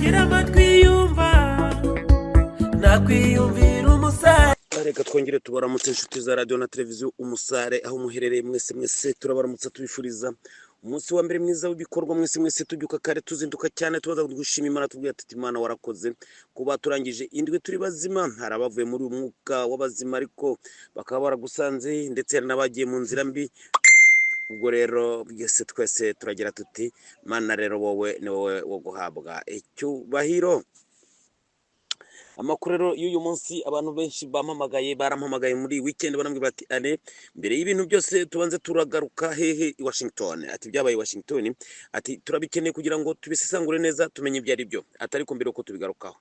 ntagira amatwi yumva nakwiyumvira umusare. Reka twongere tubaramutse inshuti za radio na televiziyo Umusare aho muherereye mwese turabaramutsa tubifuriza umunsi wa mbere mwiza w'ibikorwa mwese tubyuka kare tuzinduka cyane tubaza gushima Imana tubwira ati Imana warakoze kuba turangije indwi turi bazima. Hari abavuye muri umwuka w'abazima ariko bakaba baragusanze ndetse n'abagiye mu nzira mbi. Ubwo rero byese twese turagira tuti Mana rero wowe ni wowe wo guhabwa icyubahiro. Amakuru rero y'uyu munsi abantu benshi barampamagaye muri weekend banambwira bati ane mbere y'ibintu byose tubanze turagaruka hehe i Washington. Ati byabaye Washington, ati turabikeneye kugira ngo tubisesangure neza tumenye ibyo ari byo, atari ko mbere uko tubigarukaho.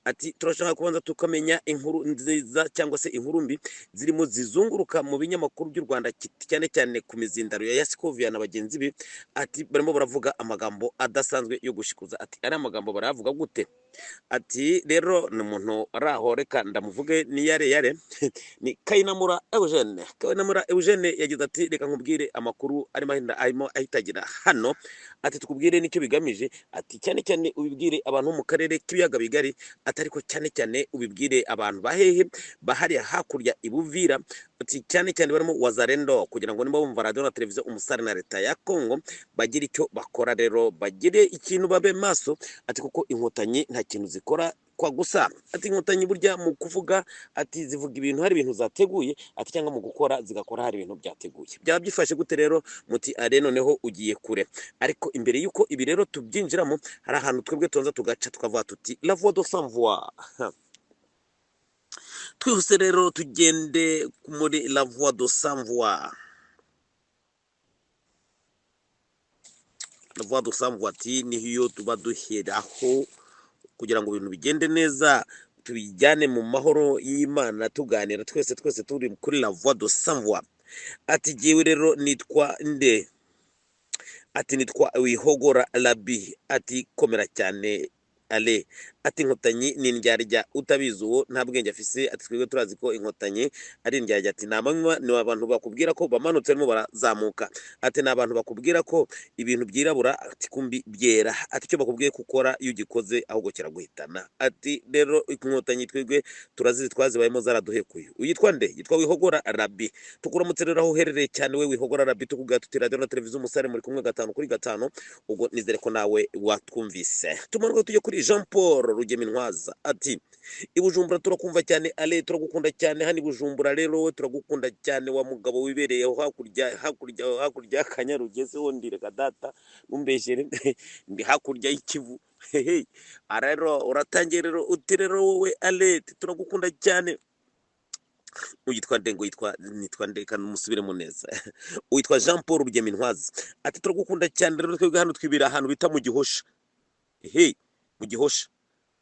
Ati turashaka kubanza tukamenya inkuru nziza cyangwa se inkuru mbi zirimo zizunguruka mu binyamakuru by'u Rwanda cyane cyane ku mizindaro ya Yasikovia na bagenzi be. Ati barimo baravuga amagambo adasanzwe yo gushikuza. Ati ari amagambo baravuga gute? Ati rero ni umuntu araho, reka ndamuvuge ni yare ni Kayinamura Eugene yagize ati reka nkubwire amakuru arimo ahitagira hano. Ati tukubwire nicyo bigamije. Ati cyane cyane ubibwire abantu mu karere k'ibiyaga bigari, atari ko cyane ubibwire abantu bahehe bahari hakurya ibuvira. Ati cyane barimo wazarendo kugira ngo nimba bumva radio na televiziyo Umusare na leta ya Kongo bagire icyo bakora, rero bagire ikintu babe maso. Ati kuko inkotanyi nta kintu zikora kwa gusa. Ati inkotanyi burya mu kuvuga ati zivuga ibintu hari ibintu zateguye, ati cyangwa mu gukora zigakora hari ibintu byateguye. Byaba byifashe gute rero? Muti are noneho ugiye kure. Ariko imbere yuko ibi rero tubyinjiramo hari ahantu twebwe tonza tugaca tukavuga tuti la voix de sans voix. Twihuse rero tugende muri la voix de sans voix. La voix de sans voix ati niyo tuba duheraho kugira ngo ibintu bigende neza, tubijyane mu mahoro y'Imana tuganira twese turi kuri la voix de sans voix. Ati jewe rero nitwa nde? Ati nitwa Wihogora Labi. Ati komera cyane ale. Ati inkotanyi ni indyarya utabizi uwo nta bwenge afise. Ati twebwe turazi ko inkotanyi ari indyarya. Ati namanywa ni abantu bakubwira ko bamanutse barimo barazamuka. Ati ni abantu bakubwira ko ibintu byirabura ati kumbi byera. Ati cyo bakubwiye gukora iyo ugikoze ahubwo kiraguhitana. Ati rero inkotanyi twebwe turazizi twazibayemo zaraduhekuye. Uyitwa nde? Yitwa Wihogora Labi. Tukuramutse rero aho uherereye cyane we Wihogora Labi, tukubwira tuti radio na televiziyo Umusare muri kumwe 5 kuri 5. Ubwo nizere ko nawe watwumvise. Tumanuka tujye kuri Jean Paul Rugemintwaza. Ati ibujumbura turakumva cyane ale, turagukunda cyane hani Bujumbura. Rero we turagukunda cyane wa mugabo wibereye hakurya Kanyarugeze wondi reka data mumbeshere ndi hakurya y'ikivu. Rero uratangiye rero uti rero wowe ale turagukunda cyane. Uyitwa nde? Ngo nitwa nde kandi musubiremo neza. Uyitwa Jean Paul Rugemintwaza. Ati turagukunda cyane rero twebwe hano twibira ahantu bita mu Gihosha. Mu Gihosha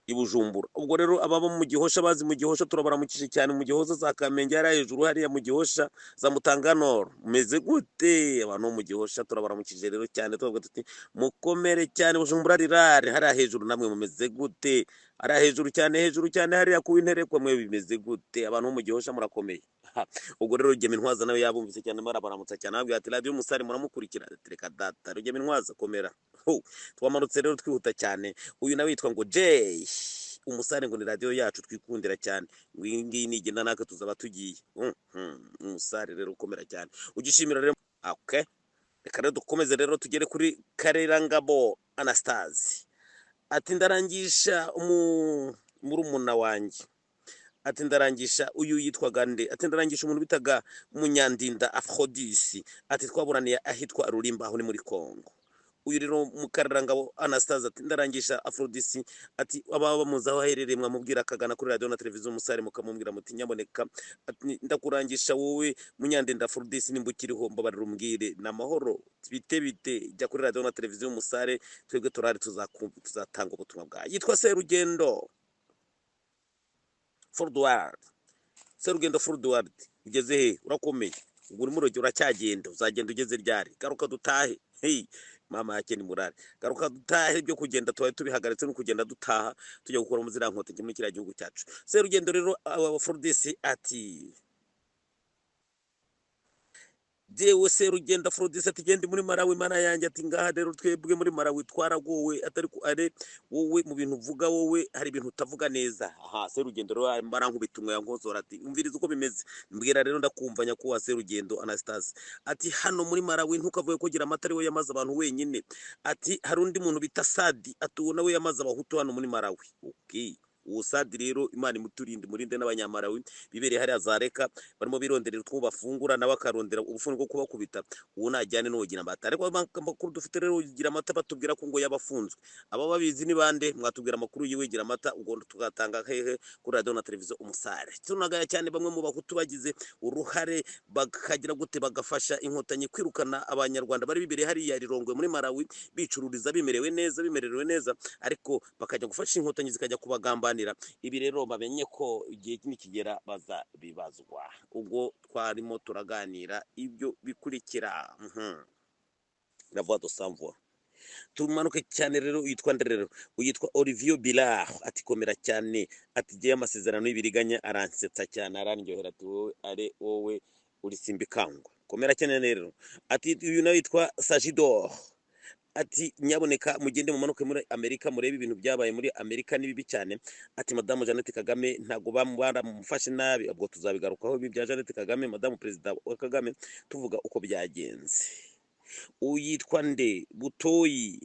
ibujumbura. Ubwo rero ababa mu Gihosha bazi mu Gihosha turabaramukije cyane. Mu Gihoza za Kamenge hari hejuru hariya mu Gihosha za Mutanganoro meze gute? Abantu mu Gihosha turabaramukije rero cyane tuvuga tuti mukomere cyane. Bujumbura rirare hari hejuru namwe mumeze gute? Ari hejuru cyane hariya ku interekwa mwe bimeze gute? Abantu mu Gihosha murakomeye. Ubwo rero Rugemintwaza nawe yabumvise cyane marabaramutsa cyane ababwira ati radio Umusare muramukurikira. Reka data Rugemintwaza komera. Twamanutse rero twihuta cyane. Uyu nawe yitwa ngo Jay Umusare ngo ni radio yacu twikundira cyane. Ngingi nigenda naka tuzaba tugiye. Umusare rero ukomera cyane. Ugishimira rero. Okay. Reka rero dukomeze rero tugere kuri Karerangabo Anastase. Ati ndarangisha murumuna wanjye. Ati ndarangisha uyu yitwaga nde? Ati ndarangisha umuntu bitaga Munyandinda Aphrodisi. Ati twaburaniye ahitwa Rulimba aho ni muri Kongo. Uyu rero Mukarerangabo Anastase ati ndarangisha Aphrodisi. Ati ababa muzaho aherereye mwamubwira akagana kuri radio na televiziyo Umusare mukamubwira muti nyaboneka. Ati ndakurangisha wowe Munyandinda Aphrodisi nimbukiriho mbabarira umbwire namahoro bite jya kuri radio na televiziyo Umusare twebwe turari tuzatanga ubutumwa bwa. Yitwa Serugendo Forward. Serugendo Forward ugeze he? Urakomeye. Ubwo uri muroge uracyagenda, uzagenda ugeze ryari? Garuka dutahe. Mama yake ni murare. Garuka dutahe byo kugenda tubaye tubihagaritse no kugenda dutaha tujya gukora muzira nkote muri kiriya gihugu cyacu. Serugendo rero Aphrodisi ati jewe Serugendo Aphrodis ati gende muri Malawi mana yanjye, ati ngaha rero twebwe muri Malawi twaragowe, atari ko are wowe mu bintu uvuga wowe hari ibintu utavuga neza. Aha Serugendo rero barankubita umwe yankosora, ati umviriza uko bimeze, mbwira rero ndakumva nyakuwa Serugendo Anastase, ati hano muri Malawi ntukavuye ko gira amata ari we yamaze abantu wenyine, ati hari undi muntu bita Sadi, ati uwo nawe yamaze abahutu hano muri Malawi. Okay, uwo Sadi rero Imana imuturinde murinde n'abanyamarawi bibereye hariya zareka barimo bironderera utwo bafungura nawe akarondera ubufungo bwo kubakubita, uwo najyane n'ugira amata. Ariko amakuru dufite rero ugira amata batubwira ko ngo yabafunzwe, aba babizi ni bande? Mwatubwira amakuru yiwe gira amata ubwo tugatanga hehe kuri radio na televiziyo umusare. Tunagaya cyane bamwe mu bahutu bagize uruhare bakagira gute bagafasha inkotanyi kwirukana abanyarwanda bari bibereye hariya Rirongwe muri Malawi bicururiza bimerewe neza, ariko bakajya gufasha inkotanyi zikajya kubagamba. Ibi rero bamenye ko igihe nikigera baza bibazwa. Ubwo twarimo turaganira ibyo bikurikira la voix de sans voix. Tumanuke cyane rero yitwa nderero, uyitwa Olivier Bilard, ati komera cyane, ati giye amasezerano y'ibiriganya aransetsa cyane arandyohera, ati wowe are wowe uri simbikangwa, komera cyane rero. Ati uyu nawe yitwa Sagidor, ati nyaboneka mugende mumanuke muri Amerika murebe ibintu byabaye muri Amerika ni bibi cyane. Ati Madamu Jeannette Kagame ntago baramufashe nabi, ubwo tuzabigarukaho ibi bya Jeannette Kagame, Madamu Perezida wa Kagame, tuvuga uko byagenze. Uyitwa nde Butoyi,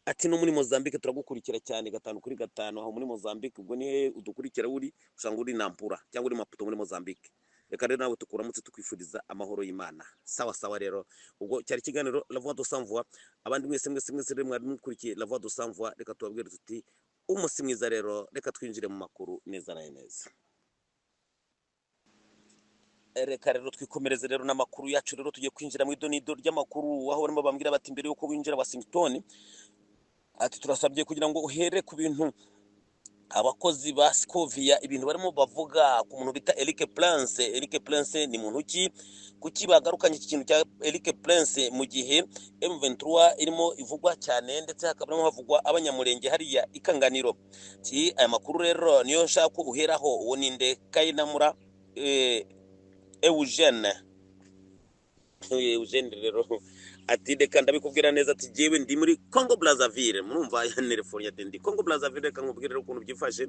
ati no muri Mozambique turagukurikira cyane 5 kuri 5 aho muri Mozambique, ubwo ni udukurikira uri usanga uri Nampula cyangwa uri Maputo muri Mozambique. Reka rero nawe tukuramutse tukwifuriza amahoro y'Imana. Sawa sawa rero, ubwo cyari kiganiro La Voix de Sans Voix. Abandi mwese rero mwari mukurikiye La Voix de Sans Voix, reka tubabwire tuti umunsi mwiza rero, reka twinjire mu makuru neza na neza. Reka rero twikomereze rero n'amakuru yacu rero tugiye kwinjira mu idonido ry'amakuru, aho barimo bambwira bati mbere yuko winjira Washington, ati turasabye kugira ngo uhere ku bintu abakozi ba Scovia ibintu barimo bavuga ku muntu bita Eric Prince. Eric Prince ni muntu ki kuki bagarukanye iki kintu cya Eric Prince mu gihe M23 irimo ivugwa cyane, ndetse hakaba havugwa abanyamurenge hariya ikanganiro. Ti aya makuru rero niyo nshaka uheraho, uwo ninde Kayinamura Eugene rero ati reka ndabikubwira neza, ati jewe ndi muri Congo Brazzaville, murumva ya telefone ndi Congo Brazzaville, reka nkubwire rero ukuntu byifashe.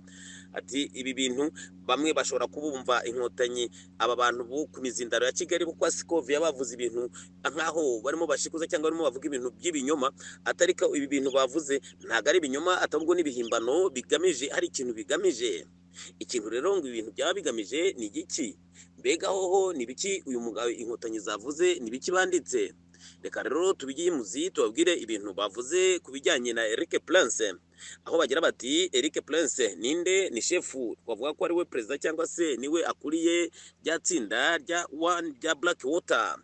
Ati ibi bintu bamwe bashobora kubumva inkotanyi, aba bantu bo ku mizindaro ya Kigali bo kwa Scovia bavuze ibintu nkaho barimo bashikuza cyangwa barimo bavuga ibintu by'ibinyoma, atarika ibi bintu bavuze ntago ari ibinyoma, atabwo n'ibihimbano bigamije, hari ikintu bigamije. Ikintu rero ngo ibintu byaba bigamije ni igiki? Mbega hoho ni biki uyu mugabo inkotanyi zavuze ni biki banditse? Reka rero tubigiye muzi tubabwire ibintu bavuze kubijyanye na Eric Prince, aho bagira bati Eric Prince ninde? Ni shefu, bavuga ko ari we perezida cyangwa se niwe akuriye rya tsinda rya Black Water.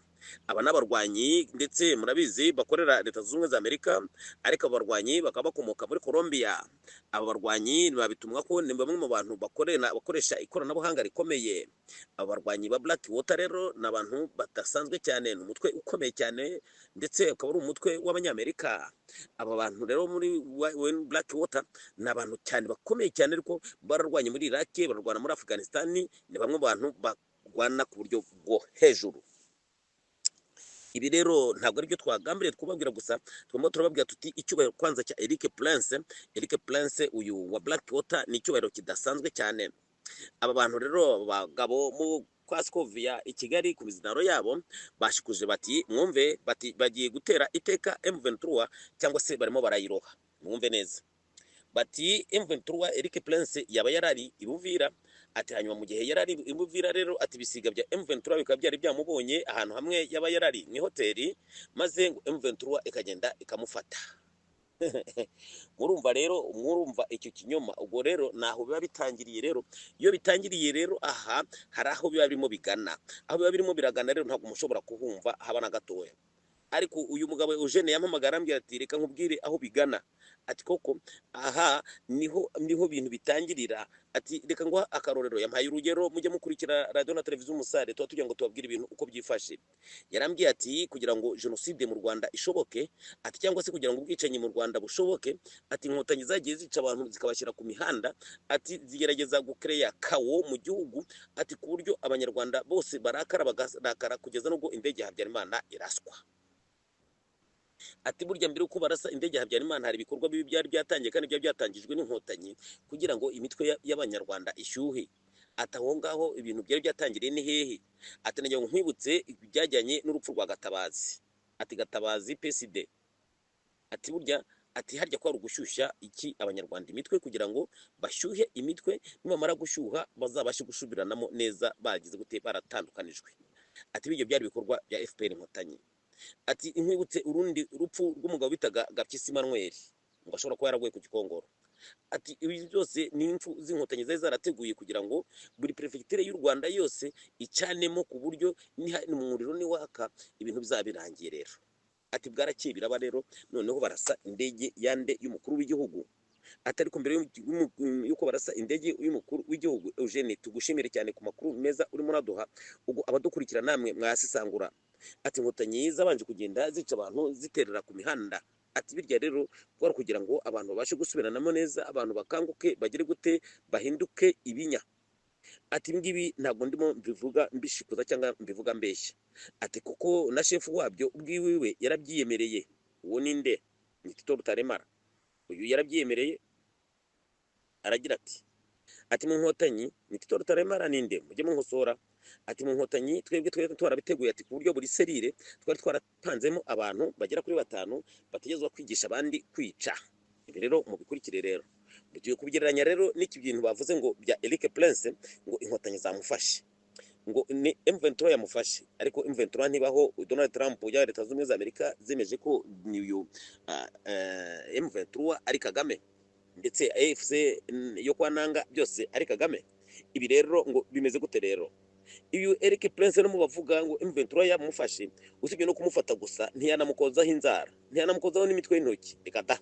Aba n'abarwanyi ndetse murabizi bakorera Leta Zunze Ubumwe za Amerika, ariko abarwanyi bakaba bakomoka muri Colombia. Aba barwanyi babitumwa ko ni bamwe mu bantu bakoresha ikoranabuhanga rikomeye. Abarwanyi ba Black Water rero ni abantu badasanzwe cyane, ni umutwe ukomeye cyane, ndetse ukaba ari umutwe w'abanyamerika. Aba bantu rero muri Black Water ni abantu cyane bakomeye cyane, ariko bararwanye muri Iraq, bararwana muri Afghanistan, ni bamwe mu bantu barwana ku buryo bwo hejuru. Ibi rero ntabwo ari byo twagambiriye twubabwira gusa, twemo turababwira tuti icyubahiro kwanza cya Eric Prince. Eric Prince uyu wa Black Water ni icyubahiro kidasanzwe cyane. Aba bantu rero bagabo mu kwa Scovia i Kigali ku mizindaro yabo bashikuje bati mwumve, bati bagiye gutera iteka M23 cyangwa se barimo barayiroha. Mwumve neza, bati M23 Eric Prince yaba yarari ibuvira. Ati hanyuma mu gihe yarari imuvira rero, ati bisiga bya M23 bikaba byari byamubonye ahantu hamwe yaba yarari ni hoteli, maze M23 ikagenda ikamufata. Murumva rero, murumva icyo kinyoma. Ubwo rero naho biba bitangiriye rero, iyo bitangiriye rero aha hari aho biba birimo bigana, aho biba birimo biragana rero ntabwo mushobora kuhumva haba na gatoya. Ariko uyu mugabo Eugene yampamagara ambwira ati reka nkubwire aho bigana. Ati koko aha niho bintu bitangirira, ati reka ngo akarorero yampaye urugero mujye mukurikira radio na televiziyo Umusare tuba tugira ngo tubabwire ibintu uko byifashe. Yarambwiye ati kugira ngo jenoside mu Rwanda ishoboke, ati cyangwa se kugira ngo ubwicanyi mu Rwanda bushoboke, ati inkotanyi zagiye zica abantu zikabashyira ku mihanda, ati zigerageza gukereya kawo mu gihugu, ati ku buryo abanyarwanda bose barakara bagarakara kugeza nubwo indege ya Habyarimana iraswa. Ati burya mbere uko barasa indege ya Habyarimana hari ibikorwa bibi byari byatangiye kandi byari byatangijwe n'inkotanyi kugira ngo imitwe y'abanyarwanda ishyuhe. Ati aho ngaho ibintu byari byatangiriye ni hehe? Ati nagira ngo nkwibutse byajyanye n'urupfu rwa Gatabazi. Ati Gatabazi PSD. Ati burya ati harya ko ari ugushyushya iki abanyarwanda imitwe kugira ngo bashyuhe imitwe, nibamara gushyuha bazabashe gushubiranamo neza bagize gute baratandukanijwe. Ati ibyo byari ibikorwa bya FPR inkotanyi. Ati inkwibutse urundi rupfu rw'umugabo bitaga Gapyisi Emmanuel ngo ashobora kuba yaraguye ku Gikongoro. Ati ibi byose ni impfu z'inkotanyi zari zarateguye kugira ngo buri prefecture y'u Rwanda yose icanemo ku buryo umuriro niwaka ibintu bizabirangiye rero. Ati bwarakeye biraba rero noneho barasa indege yande y'umukuru w'igihugu. Atari ko mbere yuko barasa indege y'umukuru w'igihugu Eugene tugushimire cyane ku makuru meza urimo uraduha ubwo abadukurikira namwe mwasisangura. Ati inkotanyi zabanje kugenda zica abantu ziterera ku mihanda. Ati birya rero kwari kugira ngo abantu babashe gusubiranamo neza, abantu bakanguke bagire gute bahinduke ibinya. Ati ngibi ntabwo ndimo mbivuga mbishikuza cyangwa mbivuga mbeshya. Ati kuko na chef wabyo ubwiwiwe yarabyiyemereye. Uwo ninde? Ni Tito Rutaremara. Uyu yarabyiyemereye aragira ati mu nkotanyi ni Tito Rutaremara ninde mujye munkosora. Ati mu nkotanyi twebwe twarabiteguye, ati ku buryo buri serire twari twarapanzemo abantu bagera kuri 5 bategezwa kwigisha abandi kwica. Ibi rero mubikurikire rero mugiye kubigereranya rero n'iki bintu bavuze ngo bya Eric Prince ngo inkotanyi zamufashe ngo ni M23 yamufashe, ariko M23 ntibaho. Donald Trump ya Leta Zunze Ubumwe za Amerika zemeje ko niyo M23 ari Kagame, ndetse AFC yo kwa Nanga byose ari Kagame. Ibi rero ngo bimeze gute rero? Iyo Eric Prince no mubavuga ngo M23 yamufashe, usibye no kumufata gusa ntiyanamukozaho inzara, ntiyanamukozaho n'imitwe y'intoki ikata.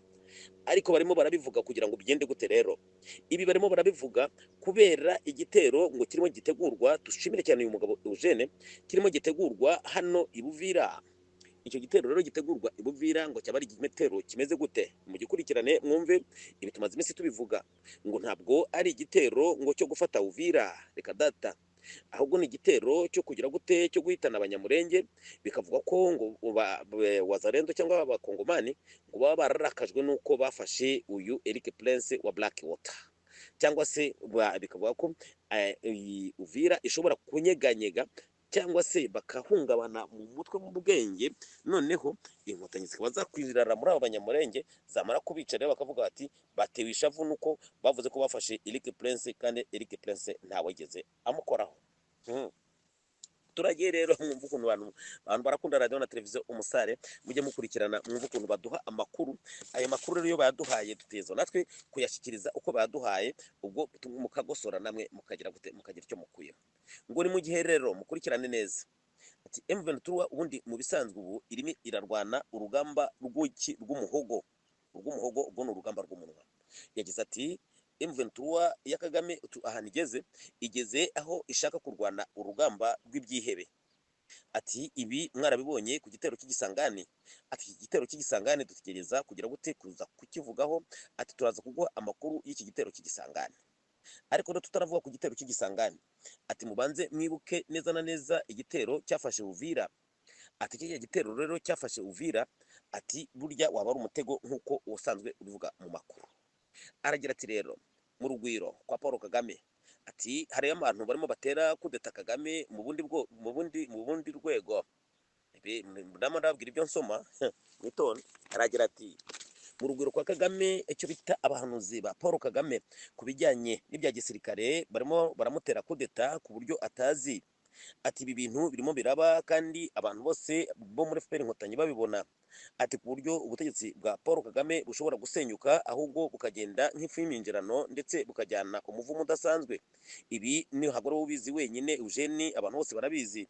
Ariko barimo barabivuga kugira ngo bigende gute rero? Ibi barimo barabivuga kubera igitero ngo kirimo gitegurwa. Dushimire cyane uyu mugabo Eugene, kirimo gitegurwa hano i Buvira. Icyo gitero rero gitegurwa i Buvira ngo cyaba ari igitero kimeze gute? Mu gikurikirane mwumve ibi tumaze iminsi tubivuga ngo ntabwo ari igitero ngo cyo gufata Uvira, reka data, ahubwo ni igitero cyo kugira gute cyo guhitana abanyamurenge. Bikavuga ko ngo wazarendo cyangwa abakongomani ngo baba bararakajwe nuko bafashe uyu Eric Prince wa Blackwater, cyangwa se bikavuga ko Uvira ishobora kunyeganyega cyangwa se bakahungabana mu mutwe mu bwenge, noneho inkotanyi zikaba zakwirara muri abo banyamurenge, zamara kubica rero bakavuga bati batewe ishavu nuko bavuze ko bafashe Eric Prince kandi Eric Prince ntawigeze amukoraho. Turagiye rero mwumva ukuntu abantu barakunda radio na televiziyo Umusare, mujye mukurikirana mwumva ukuntu baduha amakuru. Ayo makuru rero yo bayaduhaye dutezo natwe kuyashyikiriza uko bayaduhaye, ubwo mukagosora namwe mukagira gute mukagira icyo mukuyeho. Ngo ni mu gihe rero mukurikirane neza. Ati M23 ubundi mu bisanzwe ubu irimo irarwana urugamba rw'umuhogo. Urw'umuhogo ubwo ni urugamba rw'umunwa. Yagize ati M23 ya Kagame ahantu igeze aho ishaka kurwana urugamba rw'ibyihebe. Ati ibi mwarabibonye ku gitero cy'igisangani. Ati iki gitero cy'igisangani dutegereza kugira gute kuza kukivugaho. Ati turaza kuguha amakuru y'iki gitero cy'igisangani. Ariko no tutaravuga ku gitero cy'igisangani, ati mubanze mwibuke neza na neza igitero cyafashe Uvira. Ati iki gitero rero cyafashe Uvira, ati burya waba ari umutego nkuko usanzwe ubivuga mu makuru. Aragira ati rero mu rugwiro kwa Paul Kagame, ati hari abantu barimo batera kudeta Kagame mu bundi rwego. Ndamo ndabwira ibyo nsoma nitonde. Aragira ati mu rugwiro kwa Kagame icyo bita abahanuzi ba Paul Kagame kubijyanye n'ibya gisirikare barimo baramutera kudeta ku buryo atazi. Ati ibi bintu birimo biraba kandi abantu bose bo muri FPR inkotanyi babibona. Ati ku buryo ubutegetsi bwa Paul Kagame bushobora gusenyuka ahubwo bukagenda nk'ifu y'imingirano ndetse bukajyana umuvumo udasanzwe. Ibi ni hagore ubizi wenyine Eugene, abantu bose barabizi,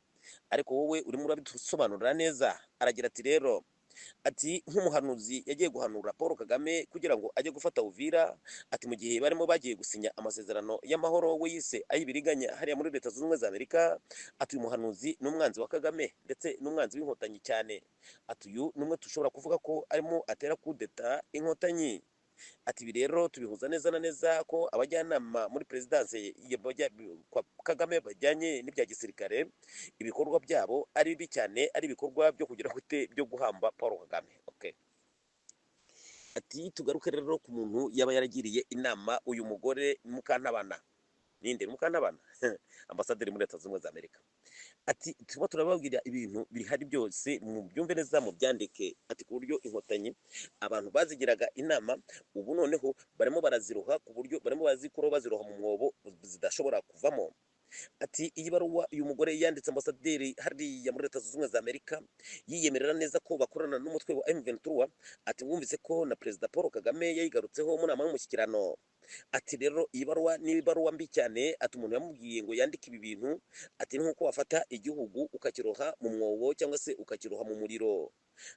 ariko wowe urimo urabisobanurira neza. Aragira ati rero ati nk'umuhanuzi yagiye guhanura Paul Kagame kugira ngo ajye gufata Uvira, ati mu gihe barimo bagiye gusinya amasezerano y'amahoro we yise ay'ibiriganya hariya muri Leta Zunze Ubumwe za Amerika, ati uyu muhanuzi ni umwanzi wa Kagame ndetse n'umwanzi w'inkotanyi cyane, ati uyu ni umwe dushobora kuvuga ko arimo atera kudeta inkotanyi. Ati ibi rero tubihuza neza na neza ko abajyanama muri perezidanse kwa Kagame bajyanye n'ibya gisirikare, ibikorwa byabo ari bibi cyane, ari ibikorwa byo kugira gute byo guhamba Paul Kagame. Okay. Ati tugaruke rero ku muntu yaba yaragiriye inama uyu mugore Mukantabana. Ninde Mukantabana? Ambasaderi muri Leta Zunze Ubumwe za Amerika. Ati tuba turababwira ibintu bihari byose mu byumve neza mu byandike, ati ku buryo inkotanyi abantu bazigiraga inama ubu noneho barimo baraziroha ku buryo barimo bazikuraho baziroha mu mwobo zidashobora kuvamo. Ati iyi baruwa uyu mugore yanditse ambasaderi hariya muri Leta Zunze Ubumwe za Amerika yiyemerera neza ko bakorana n'umutwe wa M23, ati mwumvise ko na Perezida Paul Kagame yayigarutseho mu nama y'umushyikirano. Ati rero iyi baruwa ni ibaruwa mbi cyane, ati umuntu yamubwiye ngo yandike ibi bintu, ati ni nk'uko wafata igihugu ukakiroha mu mwobo cyangwa se ukakiroha mu muriro.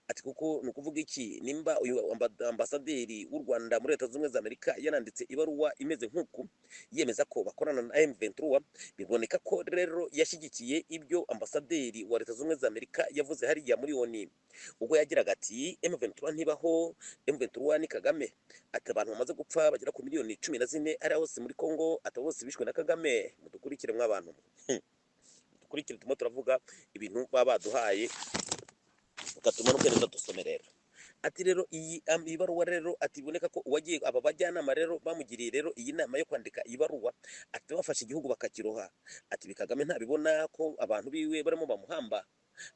Ati kuko ni ukuvuga iki, nimba uyu ambasaderi w'u Rwanda muri Leta Zunze Ubumwe za Amerika yananditse ibaruwa imeze nk'uku yemeza ko bakorana na M23, biboneka ko rero yashyigikiye ibyo ambasaderi wa Leta Zunze Ubumwe za Amerika yavuze hariya muri ONU ubwo yagiraga ati M23 ntibaho, M23 ni Kagame. Ati abantu bamaze gupfa bagera ku miliyoni 14 ari hose muri Kongo, ati bose bishwe na Kagame. Mudukurikire mw'abantu, mudukurikire turimo turavuga ibintu baba baduhaye ugatuma n'ukwenda dusome rero. Ati rero iyi baruwa rero ati iboneka ko uwagiye aba bajyanama rero bamugiriye rero iyi nama yo kwandika iyi baruwa, ati bafashe igihugu bakakiroha. Ati Kagame ntabibona ko abantu biwe barimo bamuhamba,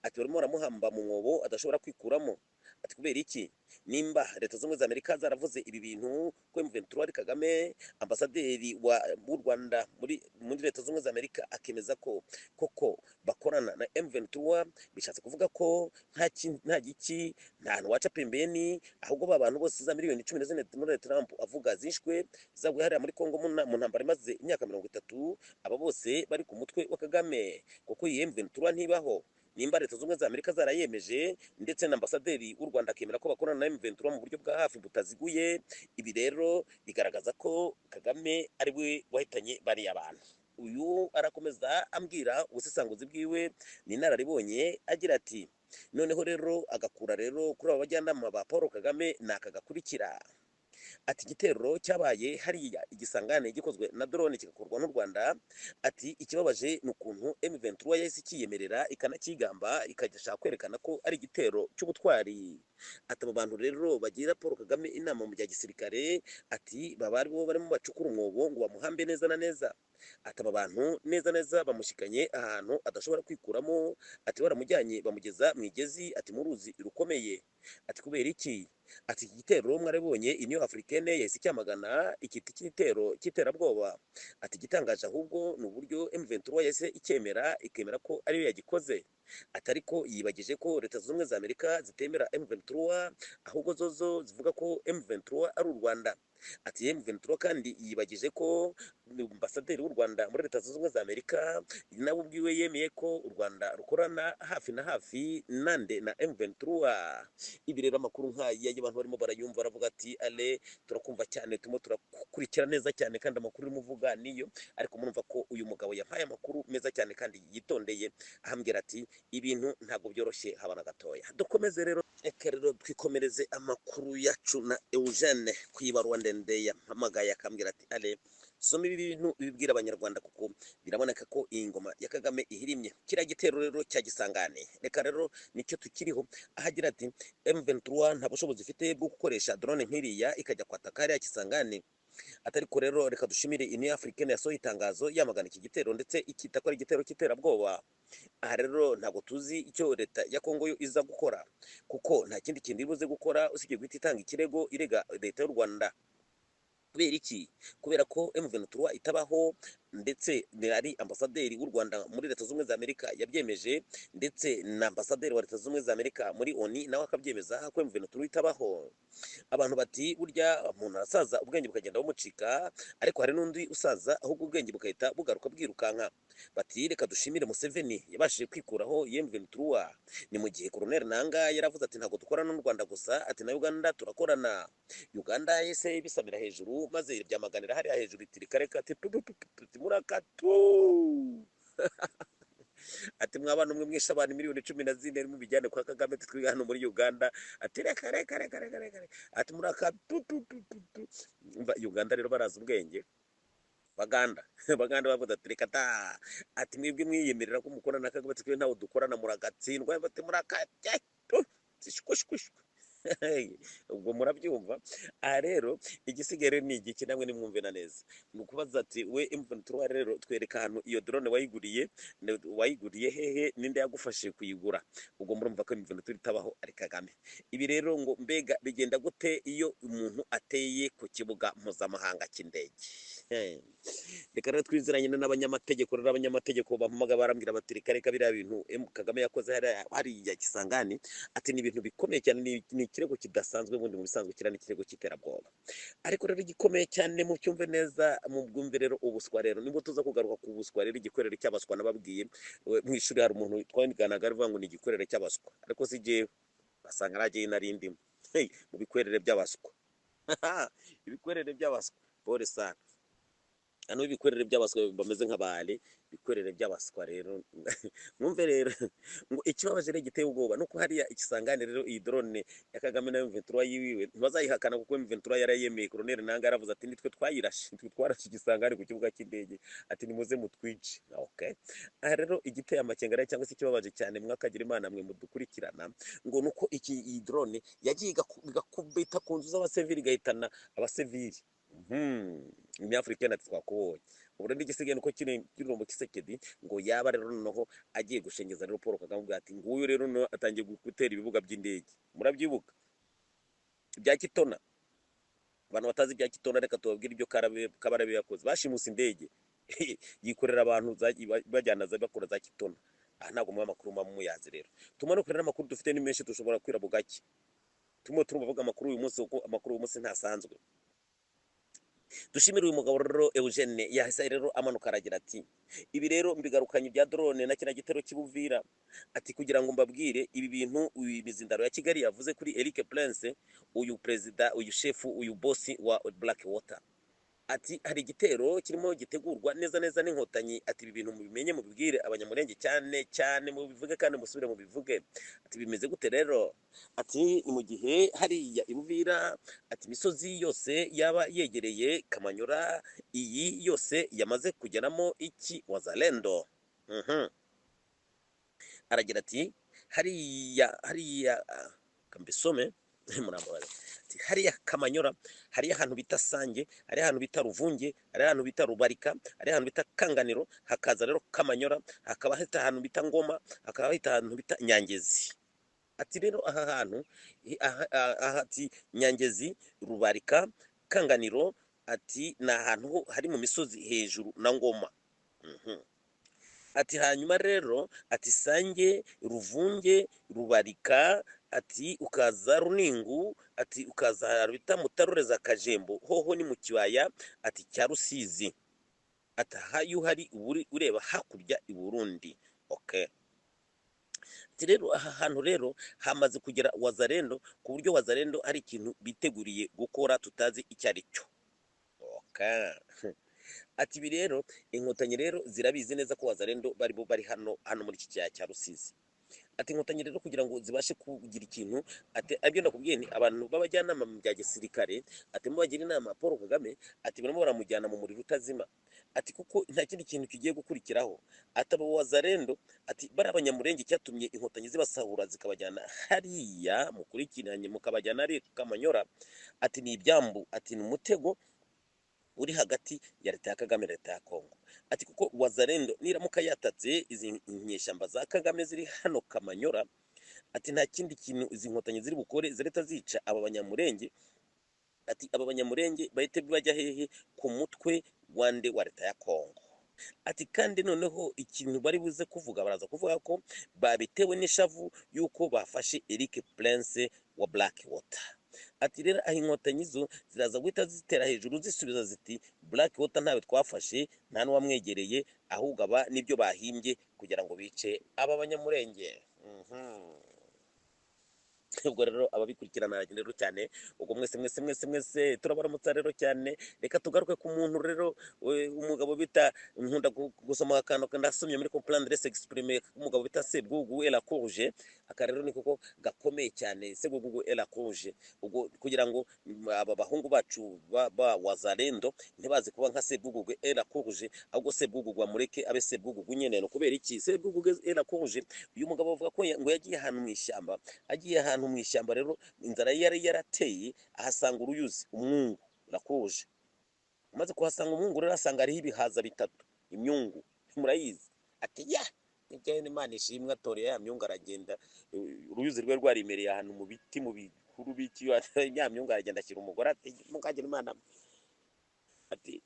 ati barimo baramuhamba mu mwobo adashobora kwikuramo. Ati kubera iki, nimba Leta Zunze Ubumwe za Amerika zaravuze ibi bintu ko M23 ari Kagame, ambasaderi w'u Rwanda muri Leta Zunze Ubumwe za Amerika akemeza ko koko bakorana na M23, bishatse kuvuga ko nta giki nta hantu waca pembeni, ahubwo ba bantu bose za miliyoni 14 Donald Trump avuga zishwe zaguye hariya muri Kongo mu ntambara imaze imyaka 30, aba bose bari ku mutwe wa Kagame, kuko iyi M23 ntibaho. Nimba Leta Zunze Ubumwe za Amerika zarayemeje ndetse na ambasaderi w'u Rwanda akemera ko bakorana na M23 mu buryo bwa hafi butaziguye, ibi rero bigaragaza ko Kagame ari we wahitanye bariya abantu. Uyu arakomeza ambwira ubusesanguzi bwiwe ni inararibonye agira ati noneho rero agakura rero kuri aba bajyanama ba Paul Kagame nakagakurikira. Ati igitero cyabaye hariya igisangane gikozwe na drone kigakorwa n'u Rwanda, ati ikibabaje ni ukuntu M23 yahise ikiyemerera ikanakigamba ikajya kwerekana ko ari igitero cy'ubutwari. Ati abo bantu rero bagira Paul Kagame inama mu bya gisirikare, ati baba ari bo barimo bacukura umwobo ngo bamuhambe neza na neza. Ati aba bantu neza neza bamushyikanye ahantu adashobora kwikuramo, ati baramujyanye bamugeza mu igezi, ati mu ruzi rukomeye. Ati kubera iki, ati iki gitero mwarabonye Union Africaine yahise icyamagana ikiti cy'igitero cy'iterabwoba. Ati igitangaje ahubwo ni uburyo M23 yahise ikemera ko ariyo yagikoze. Ati ariko yibagije ko Leta Zunze Ubumwe za Amerika zitemera M23, ahubwo zozo zivuga ko M23 ari u Rwanda. Ati M23 kandi yibagije ko ambasaderi w'u Rwanda muri Leta Zunze Ubumwe za Amerika nawe ubwiwe yemeye ko u Rwanda rukorana hafi na hafi nande na M23. Ibi rero amakuru nk'aya y'abantu barimo barayumva baravuga ati ale turakumva cyane, turimo turakurikira neza cyane kandi amakuru urimo uvuga niyo, ariko murumva ko uyu mugabo yampaye amakuru meza cyane kandi yitondeye, ahambwira ati ibintu ntabwo byoroshye haba na gatoya. Dukomeze rero, eka rero twikomereze amakuru yacu na Eugene kwibaruwa ndende yampamagaye akambwira ati ale soma ibi bintu bibwira abanyarwanda kuko biraboneka ko iyi ngoma ya Kagame ihirimye. Kiriya gitero rero cya gisangane reka rero nicyo tukiriho, ahagira ati M23 nta bushobozi ifite bwo gukoresha drone nk'iriya ikajya kwataka hariya kisangane. Atariko rero reka dushimire Union Africaine yasohoye itangazo yamagana iki gitero ndetse ikita ko ari igitero cy'iterabwoba. Aha rero ntabwo tuzi icyo Leta ya Kongo yo iza gukora, kuko nta kindi kintu ibuze gukora usibye guhita itanga ikirego irega Leta y'u Rwanda. Kubera iki? Kubera ko M23 itabaho, ndetse ari ambasaderi w'u Rwanda muri Leta Zunze Ubumwe za Amerika yabyemeje, ndetse na ambasaderi wa Leta Zunze Ubumwe za Amerika muri ONU nawe akabyemeza ko M23 itabaho. Abantu bati burya umuntu arasaza ubwenge bukagenda bumucika, ariko hari n'undi usaza ahubwo ubwenge bugahita bugaruka bwirukanka. Bati reka dushimire Museveni yabashije kwikuraho M23. Ni mu gihe Colonel Nanga yaravuze ati ntabwo dukorana n'u Rwanda gusa, ati na Uganda turakorana. Uganda yese bisamira hejuru maze byamaganira hariya hejuru iti rikareka ati murakatu ati mwabana umwe mwishe abantu miliyoni 14 mu bijyane kwa Kagame twiga hano muri Uganda, ati reka ati murakatu. Uganda rero baraza ubwenge. Baganda bavuga ati reka ta, ati mwebwe mwiyemerera ko mukorana na Kagame twiwe ntawo dukorana muragatsindwa, bati murakajya shikushikushku. Ubwo murabyumva. Aha rero igisigaye ni igiki namwe nimwumve na neza, ni ukubaza ati we M23 rero twereka ahantu iyo drone wayiguriye hehe, ninde yagufashije kuyigura. Ubwo murumva ko M23 itabaho ari Kagame. Ibi rero ngo mbega bigenda gute iyo umuntu ateye ku kibuga mpuzamahanga cy'indege? Reka rero twiziranye n'abanyamategeko, rero abanyamategeko bampamaga barambwira bati reka biriya bintu Kagame yakoze hariya Kisangani, ati ni ibintu bikomeye cyane, ni ikirego kidasanzwe, ubundi mu bisanzwe kira ni ikirego cy'iterabwoba. Ariko rero gikomeye cyane mu cyumve neza, mu bwumve rero ubuswa. Rero nimba tuza kugaruka ku buswa rero, igikorero cy'abaswa nababwiye mu ishuri, hari umuntu twanganaga avuga ngo ni igikorero cy'abaswa, ariko si jewe basanga aragiye narindimo mu bikwerere by'abaswa. Ibikwerere by'abaswa pole sana. Hano ibikwerere by'abaswa bameze nk'abale, ibikwerere by'abaswa rero mwumve rero ngo ikibabaje rero giteye ubwoba nuko hariya Ikisangane rero iyi drone ya Kagame na M23 yiwiwe ntibazayihakana, kuko M23 yarayemeye. Colonel Nanga yaravuze ati nitwe twayirashe, nitwe twarashe Ikisangane ku kibuga cy'indege, ati nimuze mutwice. Okay, aha rero igiteye amakenga cyangwa se ikibabaje cyane, mwakagira Imana mwe mudukurikirana, ngo nuko iyi drone yagiye igakubita ku nzu z'abasivili, igahitana abasivili. Umunyafurika ati twakubonye. Ubu rero igisigaye nuko kino mu Kisekedi ngo yaba rero noneho agiye gushengeza rero Paul Kagame, ati nguyu rero no atangiye gutera ibibuga by'indege. Murabyibuka bya Kitona? Abantu batazi bya Kitona, reka tubabwire ibyo Kabarabe yakoze. Bashimusa indege yikorera abantu bajyana bakora za Kitona. Aha ntabwo mu makuru muyazi. Rero tumanukorera amakuru dufite ni menshi, dushobora kwira bugake. Tuvuga amakuru uyu munsi, uko amakuru uyu munsi ntasanzwe. Dushimira uyu mugabo rero Eugene yahise rero amanuka aragira ati ibi rero mbigarukanye bya drone na kina gitero cy'Ubuvira, ati kugira ngo mbabwire ibi bintu imizindaro ya Kigali yavuze kuri Eric Prince, uyu president, uyu chef, uyu boss wa Blackwater. Ati hari igitero kirimo gitegurwa neza n'inkotanyi, ati ibi bintu mubimenye mubibwire abanyamurenge cyane mubivuge kandi musubire mubivuge. Ati bimeze gute rero? Ati ni mu gihe hariya Ibuvira, ati imisozi yose yaba yegereye Kamanyura, iyi yose yamaze kugeramo iki Wazalendo. Aragira ati hariya kambisome murambabaza. Hariya Kamanyura, hariya ahantu bita Sange, hariya ahantu bita Ruvunge, hariya ahantu bita Rubarika, hariya ahantu bita Kanganiro, hakaza rero Kamanyura, hakaba hita ahantu bita Ngoma, hakaba hita ahantu bita Nyangezi. Ati rero aha hantu ati Nyangezi, Rubarika, Kanganiro, ati ni ahantu hari mu misozi hejuru na Ngoma. Ati hanyuma rero ati Sange, Ruvunge, Rubarika, ati ukaza Runingu, ati ukaza bita Mutarure za Kajembo, hoho ni mu kibaya ati cya Rusizi. Ati hayo hari ureba hakurya i Burundi. Okay, ati rero aha hantu rero hamaze kugera Wazalendo, ku buryo Wazalendo ari ikintu biteguriye gukora tutazi icyo ari cyo. Okay, ati ibi rero inkotanyi rero zirabizi neza ko Wazalendo bari hano muri iki cyaya cya Rusizi. Ati inkotanyi rero kugira ngo zibashe kugira ikintu, ati abyo ndakubwiye ni abantu babajyanama mu bya gisirikare, ati mubagira inama Paul Kagame, ati barimo baramujyana mu muriro utazima. Ati kuko nta kindi kintu kigiye gukurikiraho. Ati abo Wazalendo, ati bari abanyamurenge cyatumye inkotanyi zibasahura zikabajyana hariya mukurikiranye mukabajyana ari Kamanyora. Ati ni ibyambu, ati ni umutego uri hagati ya leta ya Kagame na leta ya Kongo. Ati kuko Wazalendo niramuka yatatse izi nyeshyamba za Kagame ziri hano Kamanyora, ati nta kindi kintu izi nkotanyi ziri bukore zireta zica aba banyamurenge. Ati aba banyamurenge bahite bajya hehe? Ku mutwe wande wa leta ya Kongo. ati kandi noneho ikintu bari buze kuvuga baraza kuvuga ko babitewe n'ishavu yuko bafashe Eric Prince wa Blackwater. Ati rero aho inkotanyi zo ziraza guhita zitera hejuru zisubiza ziti Blackwater ntawe twafashe nta n'uwamwegereye, ahubwo aba nibyo bahimbye kugira ngo bice aba banyamurenge. ubwo rero ababikurikirana rero cyane, ubwo mwese turabaramutsa rero cyane. Reka tugaruke ku muntu rero umugabo bita, nkunda gusoma akantu ndasomye muri comprendre s'exprimer, umugabo bita Sebwugugu et la Courge. Aka rero ni kuko gakomeye cyane, Sebwugugu et la Courge, ubwo kugira ngo aba bahungu bacu ba wazalendo ntibaze kuba nka Sebwugugu et la Courge, ahubwo Sebwugugu amureke abe Sebwugugu nyene. No kubera iki Sebwugugu et la Courge? Uyu mugabo avuga ko ngo yagiye ahantu mu ishyamba, agiye ahantu mu ishyamba rero inzara yari yarateye, ahasanga uruyuzi umwungu rakuje. Umaze kuhasanga umwungu rero asanga hariho ibihaza bitatu, imyungu murayizi. Ati ya njyewe Imana ishimwe, atoreye ya myungu aragenda. Uruyuzi rwe rwarimereye ahantu mu biti mu bikuru biki, ya myungu aragenda ashyira umugore. Ati mukagira Imana, ati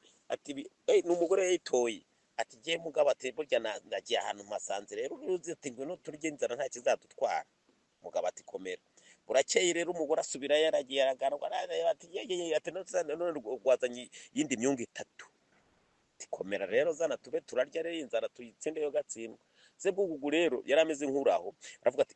n'umugore yayitoye. Ati giye mugabo, ati burya nagiye ahantu mpasanze rero uruyuzi, ati ngwino turye inzara nta kizadutwara. Mugabo ati komera. Burakeye rero umugore asubira yaragiye araganwa, ati yeye ati none rwazanye yindi myungu itatu. Ati komera rero zana tube turarya rero inzara tuyitsindeyo gatsindwa. Sebwugugu rero yarameze nk'uraho, aravuga ati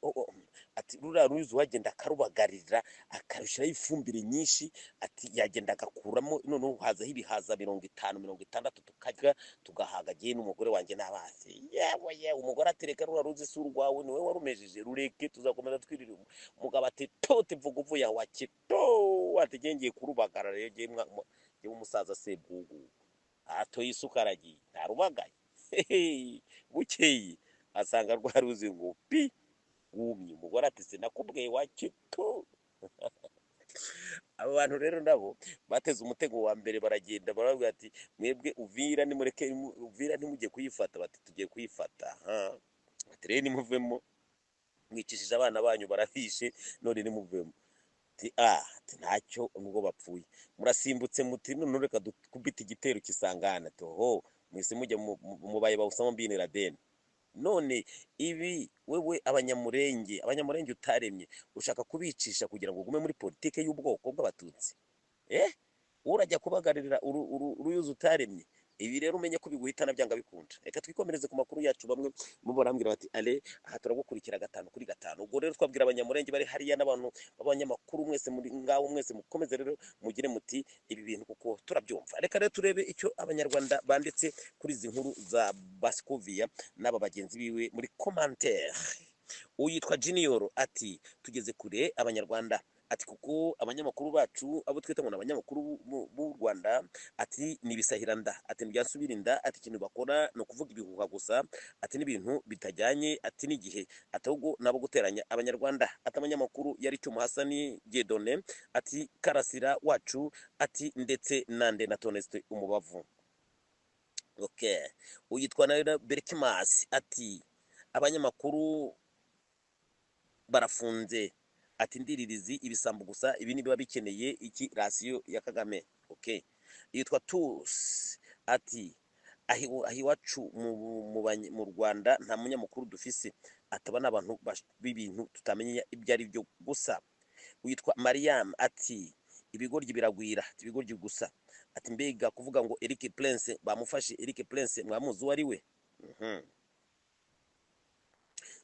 ati rura ruyuzi wagenda akarubagarira akarushyiraho ifumbire nyinshi, ati yagenda agakuramo none hazaho ibihaza 50 60 tukarya tugahaga giye n'umugore wanjye n'abasi. Yewe umugore ati reka rura ruzi si urwawe, niwe warumejeje, rureke tuzakomeza twirira. Umugabo ati tote vuga uvuye aho akito, ati ngiye kurubagara rero giye umusaza Sebwugugu atoye isuka aragiye ntarubagaye. Bukeye asanga rwa ruzi ngo pi wumye. Umugore ati sinakubwiye wakito. Abo bantu rero nabo bateze umutego wa mbere, baragenda baravuga ati mwebwe Uvira nimureke Uvira ntimujye kuyifata. Bati tugiye kuyifata. Ati rero nimuvemo, mwicishije abana banyu barabishe, none nimuvemo. Ati ati ntacyo nubwo bapfuye murasimbutse muti none reka dukubita igitero kisangana. Ati mwese mujya mubaye ba Osama bin Laden. None ibi wewe abanyamurenge utaremye ushaka kubicisha kugira ngo ugume muri politike y'ubwoko bw'abatutsi? Urajya kubagarira uruyuzi utaremye. Ibi rero umenye ko biguhitana byanga bikunda. Reka twikomereze ku makuru yacu. Bamwe mu barambwira bati ale aha turagukurikira 5 kuri 5. Ubwo rero twabwira abanyamurenge bari hariya n'abantu b'abanyamakuru mwese muri ngaho, mwese mukomeze rero mugire muti ibi bintu kuko turabyumva. Reka rero turebe icyo abanyarwanda banditse kuri izi nkuru za Baskovia n'aba bagenzi biwe muri commentaire. Uyitwa Junior ati tugeze kure abanyarwanda, ati kuko abanyamakuru bacu abo twita ngo abanyamakuru b'u Rwanda, ati nibisahiranda, ati ntibyasubirinda, ati ikintu bakora no kuvuga ibihuha gusa, ati n'ibintu bitajyanye, ati n'igihe, ati ahubwo nabo guteranya abanyarwanda. Ati abanyamakuru yari Cyuma Hasani Gedone, ati Karasira wacu, ati ndetse nande na Toneste umubavu. Okay, uyitwa na Berkimas ati abanyamakuru barafunze, ati ndiririzi ibisambo gusa, ibi nibiba bikeneye iki rasiyo ya Kagame. Okay, yitwa Tus ati ahiwacu mu Rwanda nta munyamakuru dufise, ataba n'abantu b'ibintu tutamenye ibyo ari byo gusa. Uyitwa Mariam ati ibigoryi biragwira, ati ibigoryi gusa, ati mbega kuvuga ngo Eric Prince bamufashe. Eric Prince mwamuzi uwo ari we?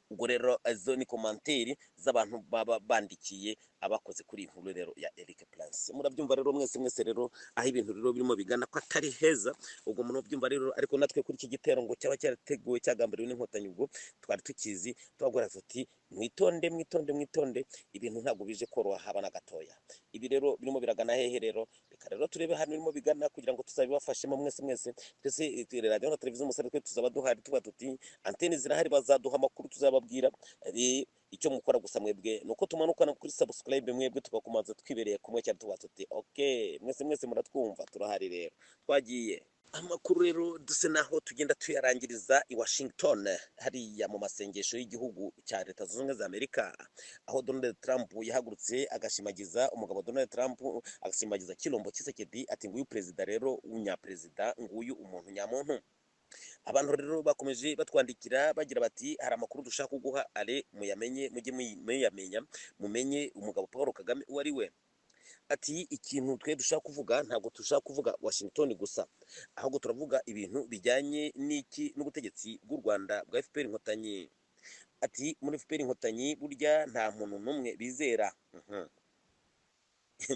Ubwo rero izo ni komanteri z'abantu baba bandikiye abakoze kuri inkuru rero ya Eric Prince. Murabyumva rero mwese rero aho ibintu rero birimo bigana ko atari heza. Ubwo muno byumva rero, ariko natwe kuri iki gitero ngo cyaba cyarateguwe cyagambiriwe n'inkotanyi, ubwo twari tukizi twagora tuti mwitonde ibintu ntabwo bije koroha haba na gatoya. Ibi rero birimo biragana hehe rero? Reka rero turebe hano birimo bigana kugira ngo tuzabibafashemo mwese. Twese radio na televiziyo Umusare twe tuzaba duhari, tuba tuti antene zirahari, bazaduha amakuru tuzababwira. Icyo mukora gusa mwebwe nuko tumanukana kuri subscribe, mwebwe tugakomaza twibereye kumwe cyane tuba tuti okay mwese muratwumva, turahari rero twagiye. Amakuru rero duse naho tugenda tuyarangiriza i Washington hariya mu masengesho y'igihugu cya Leta Zunze Ubumwe za Amerika, aho Donald Trump yahagurutse agashimagiza umugabo Donald Trump, agashimagiza Kilombo Tshisekedi, ati nguyu perezida rero w'unyaperezida, nguyu umuntu nyamuntu. abantu rero bakomeje batwandikira bagira bati hari amakuru dushaka kuguha ale muyamenye mujye muyamenya mumenye umugabo Paul Kagame uwo ari we. Ati ikintu twe dushaka kuvuga ntabwo dushaka kuvuga Washington gusa, ahubwo turavuga ibintu bijyanye n'iki n'ubutegetsi bw'u Rwanda bwa FPR Inkotanyi. Ati muri FPR Inkotanyi burya nta muntu n'umwe bizera.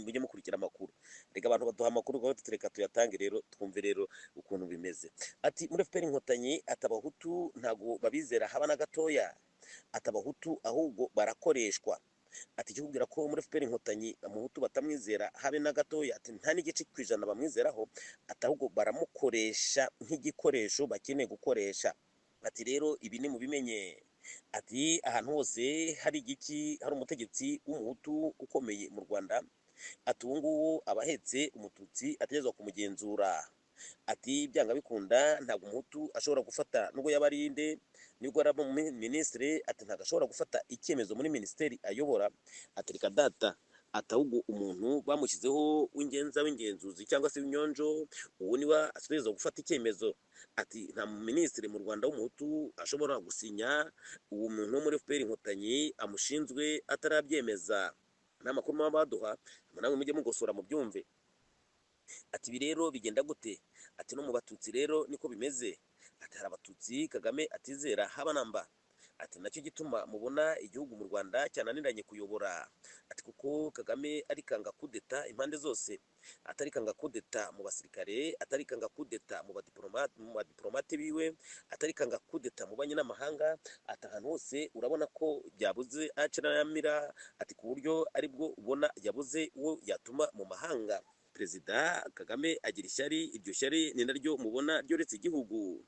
Mujye mukurikira amakuru, reka abantu baduha amakuru gaho tutereka tuyatange rero twumve rero ukuntu bimeze. Ati muri FPR Inkotanyi atabahutu ntago babizera haba na gatoya, atabahutu ahubwo barakoreshwa. Ati ikikubwira ko muri FPR Inkotanyi umuhutu batamwizera habe na gatoya, ati nta n'igice kwijana bamwizeraho, atahubwo baramukoresha nk'igikoresho bakeneye gukoresha. Ati rero ibi ni mubimenye. Ati ahantu hose hari igiki hari umutegetsi w'umuhutu ukomeye mu Rwanda, ati uwo nguwo aba ahetse umututsi ategerezwa kumugenzura. Ati byanga bikunda ntabwo umuhutu ashobora gufata nubwo yaba ari inde nibwo araba minisitiri, ati ntabwo ashobora gufata icyemezo muri minisiteri ayobora. Ati reka data, ati ahubwo umuntu bamushyizeho w'ingenzuzi cyangwa se w'inyonjo, uwo niwe ategerezwa gufata icyemezo. Ati nta minisitiri mu Rwanda w'umuhutu ashobora gusinya uwo muntu wo muri FPR Inkotanyi amushinzwe atarabyemeza. Nta makuru baba baduha, namwe mujye mugosora mu byumve. Ati ibi rero bigenda gute? Ati no mu batutsi rero niko bimeze. Ati hari abatutsi Kagame atizera haba namba. Ati nacyo gituma mubona igihugu mu Rwanda cyananiranye kuyobora. Ati kuko Kagame arikanga kudeta impande zose, atarikanga kudeta mu basirikare, atarikanga kudeta mu badiplomate biwe, atarikanga kudeta mu banyamahanga. Ati ahantu hose urabona ko byabuze aciramira, ati ku buryo aribwo ubona yabuze uwo yatuma mu mahanga. Perezida Kagame agira ishyari, iryo shyari ni naryo mubona ryoretse igihugu.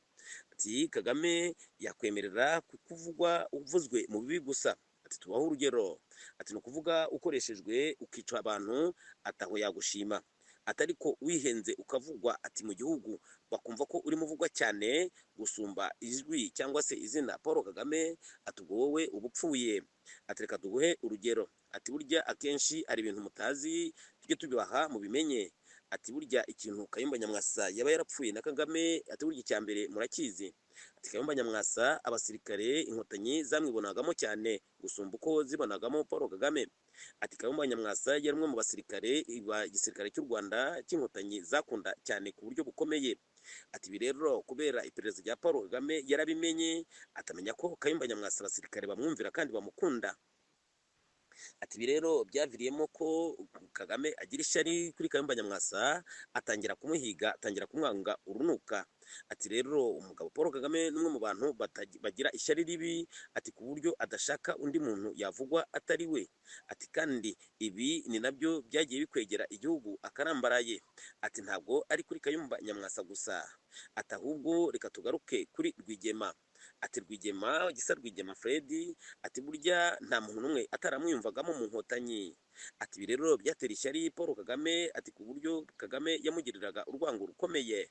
Ati Kagame yakwemerera kuvugwa uvuzwe mu bibi gusa. Ati tubaho urugero. Ati ni ukuvuga ukoreshejwe ukica abantu ataho yagushima. Ati ariko wihenze ukavugwa ati mu gihugu bakumva ko urimo uvugwa cyane gusumba ijwi cyangwa se izina Paul Kagame, ati ubwo wowe ubupfuye. Ati reka tuguhe urugero. Ati burya akenshi ari ibintu mutazi tujye tubibaha mubimenye. Ati burya ikintu Kayumba Nyamwasa yaba yarapfuye na Kagame, ati burya icya mbere murakizi. Ati Kayumba Nyamwasa abasirikare Inkotanyi zamwibonagamo cyane gusumba uko zibonagamo Paul Kagame. Ati Kayumba Nyamwasa yari umwe mu basirikare igisirikare cy'u Rwanda cy'Inkotanyi zakunda cyane ku buryo bukomeye. Ati ibi rero kubera iperereza rya Paul Kagame yarabimenye, atamenya ko Kayumba Nyamwasa abasirikare bamwumvira kandi bamukunda. Ati ibi rero byaviriyemo ko Kagame agira ishyari kuri Kayumba Nyamwasa, atangira kumuhiga, atangira kumwanga urunuka. Ati rero umugabo Paul Kagame n'umwe mu bantu bagira ishyari ribi, ati ku buryo adashaka undi muntu yavugwa atari we. Ati kandi ibi ni nabyo byagiye bikwegera igihugu akarambaraye. Ati ntabwo ari kuri Kayumba Nyamwasa gusa, ati ahubwo reka tugaruke kuri Rwigema. Ati Rwigema Gisa Rwigema Fred, ati burya nta muntu n'umwe ataramwiyumvagamo mu Nkotanyi. Ati ibi rero byatera ishyari Paul Kagame, ati ku buryo Kagame yamugiriraga urwango rukomeye.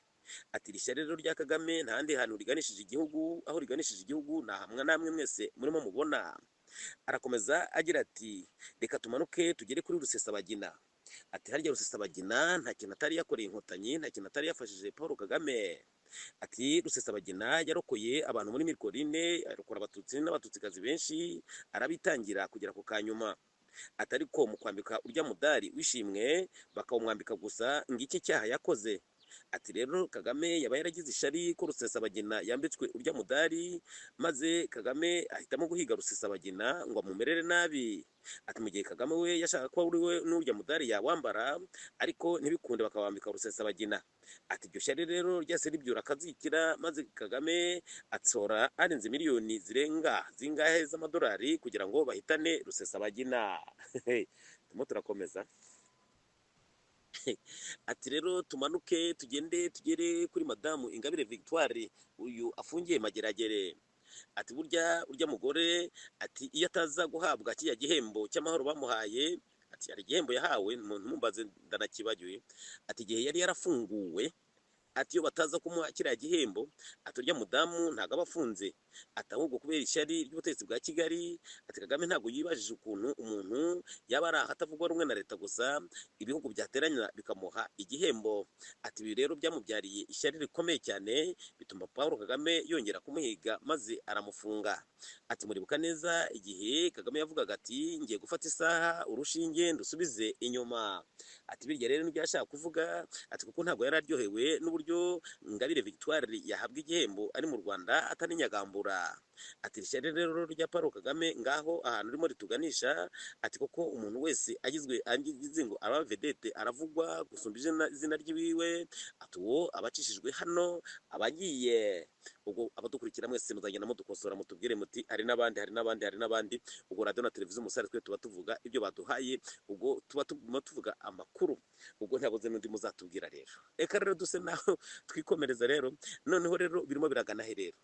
Ati iri shyari rero rya Kagame nta handi hantu riganishije igihugu, aho riganishije igihugu nta hamwe namwe mwese murimo mubona. Arakomeza agira ati reka tumanuke tugere kuri Rusesabagina. Ati harya Rusesabagina nta kintu atari yakoreye Inkotanyi, nta kintu atari yafashije Paul Kagame. Ati Rusesabagina yarokoye abantu muri Mirikoline, arokora abatutsi n'abatutsikazi benshi, arabitangira kugera ku kanyuma. Ati ariko mu kwambika urya mudari wishimwe bakawumwambika gusa ngiki cyaha yakoze. Ati rero Kagame yaba yaragize ishyari ko Rusesabagina yambitswe urya mudari, maze Kagame ahitamo guhiga Rusesabagina ngo amumerere nabi. Ati mu gihe Kagame we yashaka ko uri we n'urya mudari yawambara, ariko ntibikunde bakawambika Rusesabagina. Ati iryo shyari rero ryase ribyura akazikira, maze Kagame atsora arenze miliyoni zirenga zingahe z'amadolari kugira ngo bahitane Rusesabagina. Turimo turakomeza. Ati rero tumanuke tugende tugere kuri Madamu Ingabire Victoire, uyu afungiye Mageragere. Ati burya urya mugore, ati iyo ataza guhabwa kiriya gihembo cy'amahoro bamuhaye, ati hari igihembo yahawe mumbaze ndanakibagiwe. Ati igihe yari yarafunguwe, ati iyo bataza kumuha kiriya gihembo ati urya mudamu ntabwo aba afunze, ati ahubwo kubera ishyari ry'ubutegetsi bwa Kigali, ati Kagame ntabwo yibajije ukuntu umuntu yaba ari aha atavugwa rumwe na leta gusa ibihugu byateranya bikamuha igihembo. Ati ibi rero byamubyariye ishyari rikomeye cyane bituma Paul Kagame yongera kumuhiga maze aramufunga. Ati muribuka neza igihe Kagame yavugaga ati ngiye gufata isaha urushinge ndusubize inyuma. Ati birya rero nibyo yashaka kuvuga, ati kuko ntabwo yari aryohewe n'uburyo Ingabire Victoire yahabwa igihembo ari mu Rwanda ataninyagambura. Ati ishyari rero rya Paul Kagame ngaho ahantu rimo rituganisha, ati koko umuntu wese agize ngo aba vedete aravugwa gusumba izina ry'iwiwe, ati uwo abacishijwe hano abagiye. Ubwo abadukurikira mwese muzagenda mudukosora mutubwire muti hari n'abandi. Ubwo radio na televiziyo Umusare twe tuba tuvuga ibyo baduhaye, ubwo tuba tuvuga amakuru, ubwo ntabuze n'undi muzatubwira rero. Eka rero duse naho twikomereza rero, noneho rero birimo biragana he rero.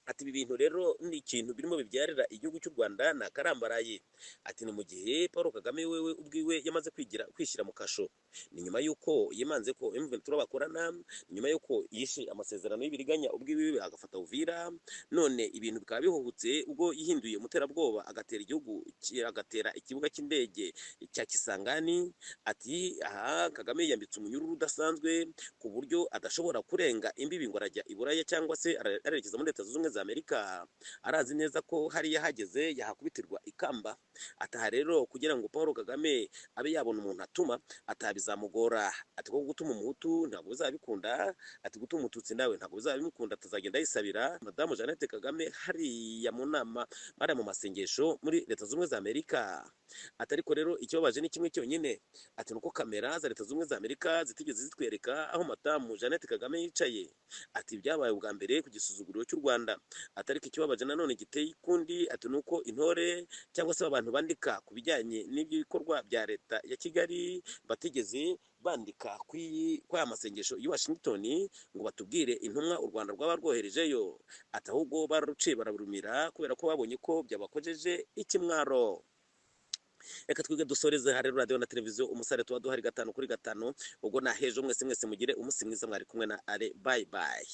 Ati ibi bintu rero ni ikintu birimo bibyarira igihugu cy'u Rwanda na karambaraye. Ati ni mu gihe Paul Kagame wewe ubwiwe yamaze kwishyira mu kasho, ni nyuma yuko yimanze ko M23 bakorana, ni nyuma yuko yishe amasezerano y'ibiriganya ubwiwe agafata Uvira, none ibintu bikaba bihuhutse ubwo yihinduye umuterabwoba agatera ikibuga cy'indege cya Kisangani. Ati aha Kagame yambitse umunyururu udasanzwe ku buryo adashobora kurenga imbibi ngo arajya i Buraya cyangwa se arerekeza muri Leta Zunze Ubumwe za Amerika, arazi neza ko hari yahageze yahakubitirwa ikamba. Ataha rero kugira ngo Paul Kagame abe yabona umuntu atuma atabizamugora. Ati ko gutuma umuhutu ntabwo bizabikunda, ati gutuma umututsi nawe ntabwo bizabimukunda, atazagenda yisabira. Madamu Jeannette Kagame hariya mu nama bari mu masengesho muri Leta Zunze Ubumwe za Amerika. Ati ariko rero ikibabaje ni kimwe cyonyine, ati nuko kamera za Leta Zunze Ubumwe za Amerika zitigeze zitwereka aho Madamu Jeannette Kagame yicaye. Ati byabaye ubwa mbere ku gisuzuguriro cy'u Rwanda. Ati ariko ikibabaje nanone giteye ikundi, ati nuko intore cyangwa se abantu bandika ku bijyanye n'ibikorwa bya leta ya Kigali batigeze bandika kwa masengesho i Washington ngo batubwire intumwa u Rwanda rwaba rwoherejeyo. Ati ahubwo bararuciye baraburumira kubera ko babonye ko byabakojeje ikimwaro. Reka twige dusoreze ha rero radio na televiziyo Umusare tuba duhari 5 kuri 5. Ubwo na hejo mwese mugire umunsi mwiza, mwari kumwe na Ale, bye bye.